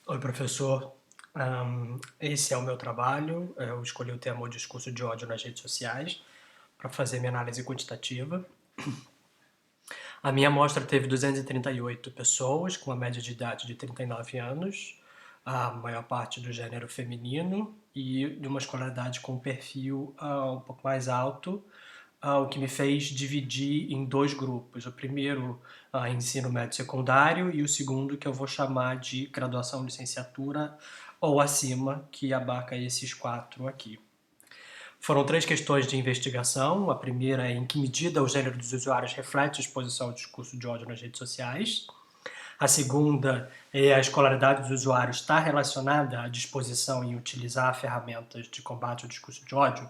Oi, professor. Esse é o meu trabalho. Eu escolhi o tema o discurso de ódio nas redes sociais para fazer minha análise quantitativa. A minha amostra teve 238 pessoas, com uma média de idade de 39 anos, a maior parte do gênero feminino e de uma escolaridade com um perfil um pouco mais alto, o que me fez dividir em dois grupos. O primeiro, ensino médio secundário, e o segundo, que eu vou chamar de graduação, licenciatura ou acima, que abarca esses quatro aqui. Foram três questões de investigação. A primeira é em que medida o gênero dos usuários reflete a exposição ao discurso de ódio nas redes sociais. A segunda é a escolaridade dos usuários está relacionada à disposição em utilizar ferramentas de combate ao discurso de ódio.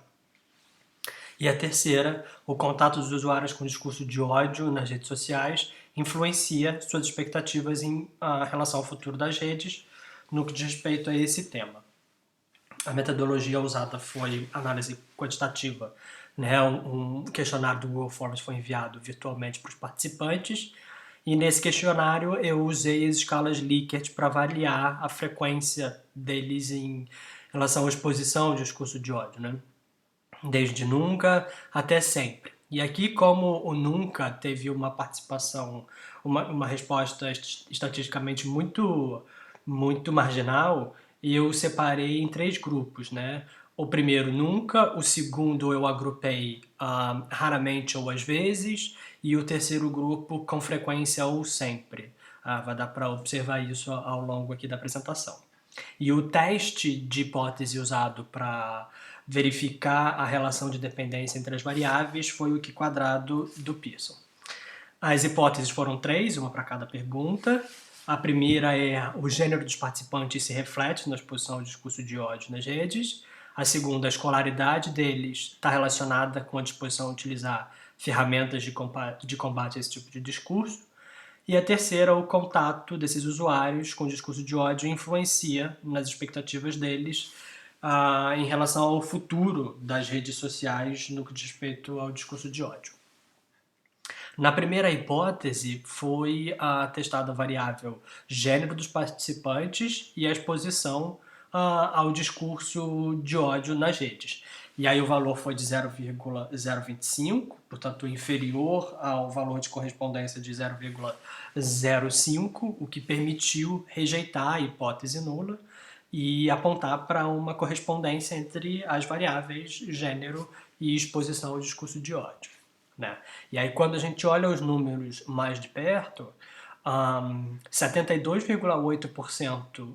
E a terceira, o contato dos usuários com o discurso de ódio nas redes sociais influencia suas expectativas em relação ao futuro das redes no que diz respeito a esse tema. A metodologia usada foi análise quantitativa, né? Um questionário do Google Forms foi enviado virtualmente para os participantes e nesse questionário eu usei as escalas Likert para avaliar a frequência deles em relação à exposição ao discurso de ódio, né? Desde nunca até sempre. E aqui, como o nunca teve uma participação, uma resposta estatisticamente muito marginal, eu separei em três grupos, né? O primeiro, nunca. O segundo, eu agrupei raramente ou às vezes. E o terceiro grupo, com frequência ou sempre. Vai dar para observar isso ao longo aqui da apresentação. E o teste de hipótese usado para verificar a relação de dependência entre as variáveis foi o Q² do Pearson. As hipóteses foram três, uma para cada pergunta. A primeira é o gênero dos participantes se reflete na exposição ao discurso de ódio nas redes. A segunda, a escolaridade deles está relacionada com a disposição a utilizar ferramentas de combate a esse tipo de discurso. E a terceira, o contato desses usuários com o discurso de ódio influencia nas expectativas deles em relação ao futuro das redes sociais no que diz respeito ao discurso de ódio. Na primeira hipótese, foi testada a variável gênero dos participantes e a exposição ao discurso de ódio nas redes. E aí o valor foi de 0,025, portanto inferior ao valor de correspondência de 0,05, o que permitiu rejeitar a hipótese nula e apontar para uma correspondência entre as variáveis gênero e exposição ao discurso de ódio, né? E aí quando a gente olha os números mais de perto, 72,8%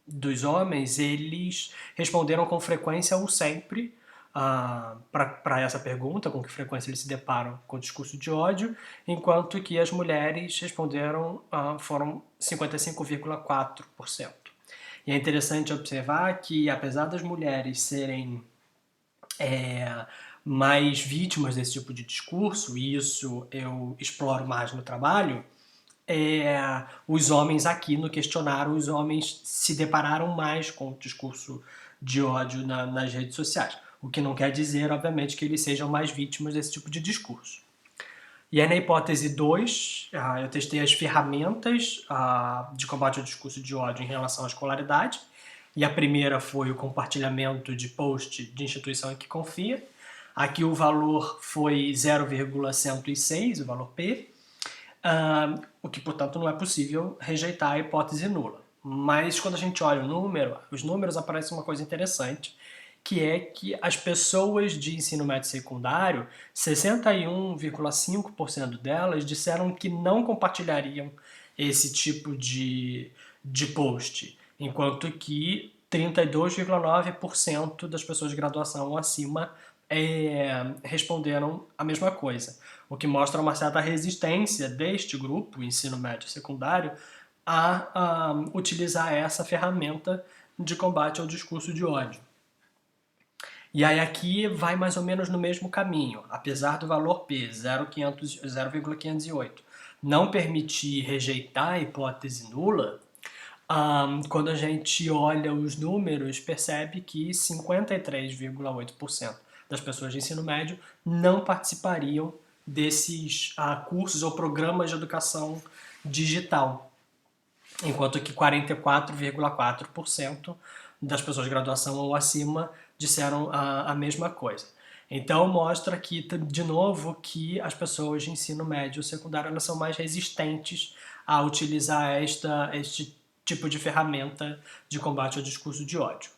dos homens, eles responderam com frequência ou sempre para essa pergunta, com que frequência eles se deparam com o discurso de ódio, enquanto que as mulheres responderam, foram 55,4%. E é interessante observar que, apesar das mulheres serem mais vítimas desse tipo de discurso, e isso eu exploro mais no trabalho, os homens aqui no questionário, os homens se depararam mais com o discurso de ódio nas redes sociais. O que não quer dizer, obviamente, que eles sejam mais vítimas desse tipo de discurso. E aí na hipótese 2, eu testei as ferramentas de combate ao discurso de ódio em relação à escolaridade. E a primeira foi o compartilhamento de post de instituição em que confia. Aqui o valor foi 0,106, o valor P, o que, portanto, não é possível rejeitar a hipótese nula. Mas quando a gente olha o número, os números aparecem uma coisa interessante, que é que as pessoas de ensino médio secundário, 61,5% delas disseram que não compartilhariam esse tipo de post, enquanto que 32,9% das pessoas de graduação ou acima responderam a mesma coisa, o que mostra uma certa resistência deste grupo, ensino médio secundário, a utilizar essa ferramenta de combate ao discurso de ódio. E aí aqui vai mais ou menos no mesmo caminho, apesar do valor P, 0,508, não permitir rejeitar a hipótese nula, quando a gente olha os números, percebe que 53,8% das pessoas de ensino médio não participariam desses cursos ou programas de educação digital. enquanto que 44,4% das pessoas de graduação ou acima disseram a mesma coisa. Então mostra aqui, de novo, que as pessoas de ensino médio e secundário elas são mais resistentes a utilizar este tipo de ferramenta de combate ao discurso de ódio.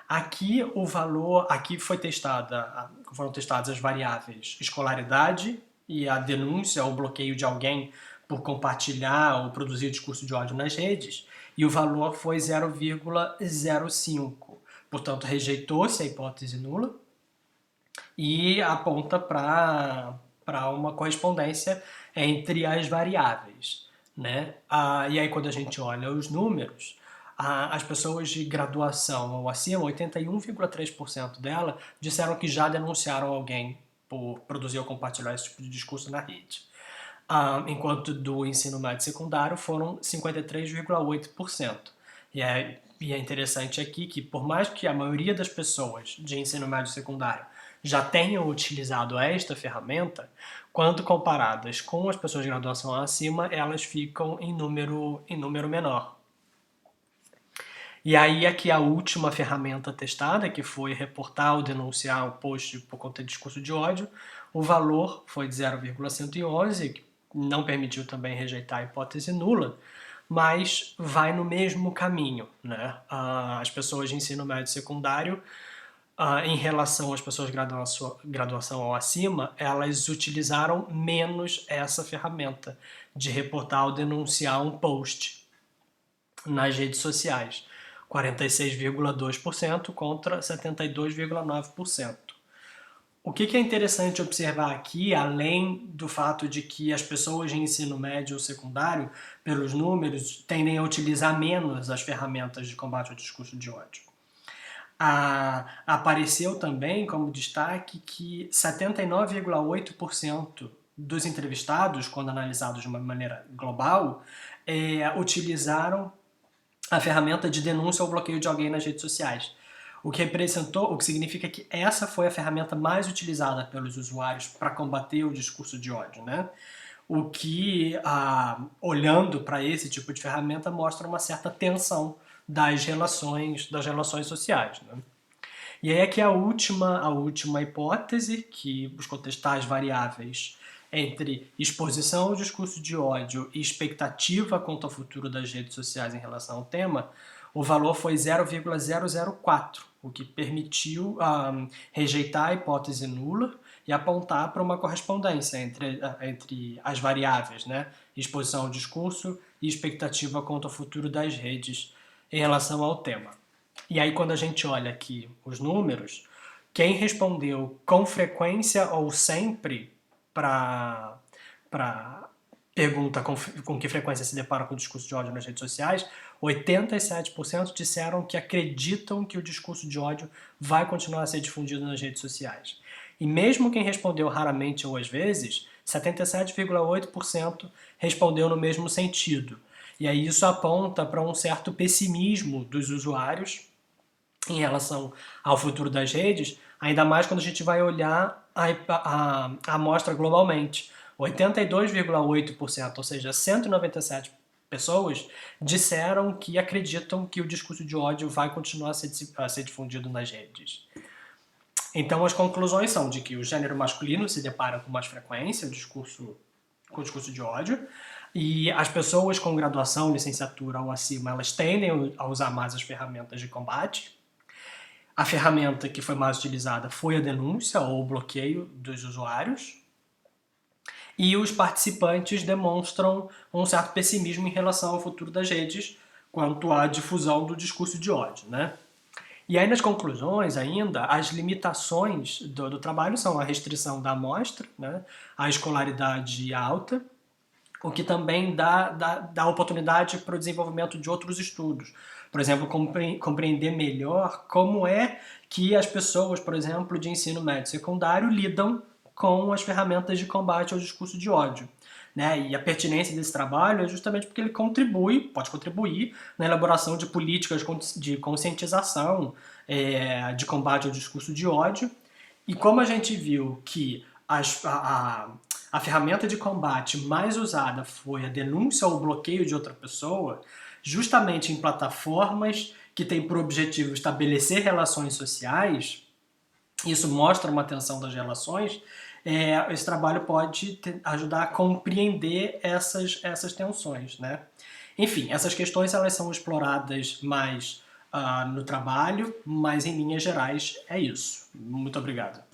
Aqui o valor, aqui foram testadas as variáveis escolaridade e a denúncia ou bloqueio de alguém por compartilhar ou produzir discurso de ódio nas redes, e o valor foi 0,05. Portanto, rejeitou-se a hipótese nula e aponta para uma correspondência entre as variáveis, né? E aí, quando a gente olha os números, as pessoas de graduação ou acima, 81,3% dela disseram que já denunciaram alguém por produzir ou compartilhar esse tipo de discurso na rede. Enquanto do ensino médio secundário foram 53,8%. E é interessante aqui que, por mais que a maioria das pessoas de ensino médio secundário já tenham utilizado esta ferramenta, quando comparadas com as pessoas de graduação acima, elas ficam em número menor. E aí aqui a última ferramenta testada, que foi reportar ou denunciar o post por conta de discurso de ódio, o valor foi de 0,111, que não permitiu também rejeitar a hipótese nula, mas vai no mesmo caminho, né? As pessoas de ensino médio secundário, em relação às pessoas de graduação ou acima, elas utilizaram menos essa ferramenta de reportar ou denunciar um post nas redes sociais. 46,2% contra 72,9%. O que é interessante observar aqui, além do fato de que as pessoas de ensino médio ou secundário, pelos números, tendem a utilizar menos as ferramentas de combate ao discurso de ódio. Apareceu também como destaque que 79,8% dos entrevistados, quando analisados de uma maneira global, utilizaram a ferramenta de denúncia ou bloqueio de alguém nas redes sociais. O que significa que essa foi a ferramenta mais utilizada pelos usuários para combater o discurso de ódio, né? O que, olhando para esse tipo de ferramenta, mostra uma certa tensão das relações sociais, né? E aí aqui a última hipótese, que buscou testar as variáveis entre exposição ao discurso de ódio e expectativa quanto ao futuro das redes sociais em relação ao tema, o valor foi 0,004, o que permitiu rejeitar a hipótese nula e apontar para uma correspondência entre as variáveis, né? Exposição ao discurso e expectativa quanto ao futuro das redes em relação ao tema. E aí, quando a gente olha aqui os números, quem respondeu com frequência ou sempre para pergunta com que frequência se depara com o discurso de ódio nas redes sociais, 87% disseram que acreditam que o discurso de ódio vai continuar a ser difundido nas redes sociais. E mesmo quem respondeu raramente ou às vezes, 77,8% respondeu no mesmo sentido. E aí isso aponta para um certo pessimismo dos usuários em relação ao futuro das redes, ainda mais quando a gente vai olhar a amostra globalmente. 82,8%, ou seja, 197 pessoas, disseram que acreditam que o discurso de ódio vai continuar a ser difundido nas redes. Então as conclusões são de que o gênero masculino se depara com mais frequência com o discurso de ódio, e as pessoas com graduação, licenciatura ou acima, elas tendem a usar mais as ferramentas de combate. A ferramenta que foi mais utilizada foi a denúncia ou o bloqueio dos usuários. E os participantes demonstram um certo pessimismo em relação ao futuro das redes quanto à difusão do discurso de ódio, né? E aí nas conclusões ainda, as limitações do trabalho são a restrição da amostra, né? A escolaridade alta, o que também dá oportunidade para o desenvolvimento de outros estudos. Por exemplo, compreender melhor como é que as pessoas, por exemplo, de ensino médio e secundário lidam com as ferramentas de combate ao discurso de ódio, né? E a pertinência desse trabalho é justamente porque ele pode contribuir na elaboração de políticas de conscientização, de combate ao discurso de ódio. E como a gente viu que a a ferramenta de combate mais usada foi a denúncia ou o bloqueio de outra pessoa, justamente em plataformas que têm por objetivo estabelecer relações sociais, isso mostra uma tensão das relações, esse trabalho pode ajudar a compreender essas tensões, né? Enfim, essas questões elas são exploradas mais no trabalho, mas em linhas gerais é isso. Muito obrigado.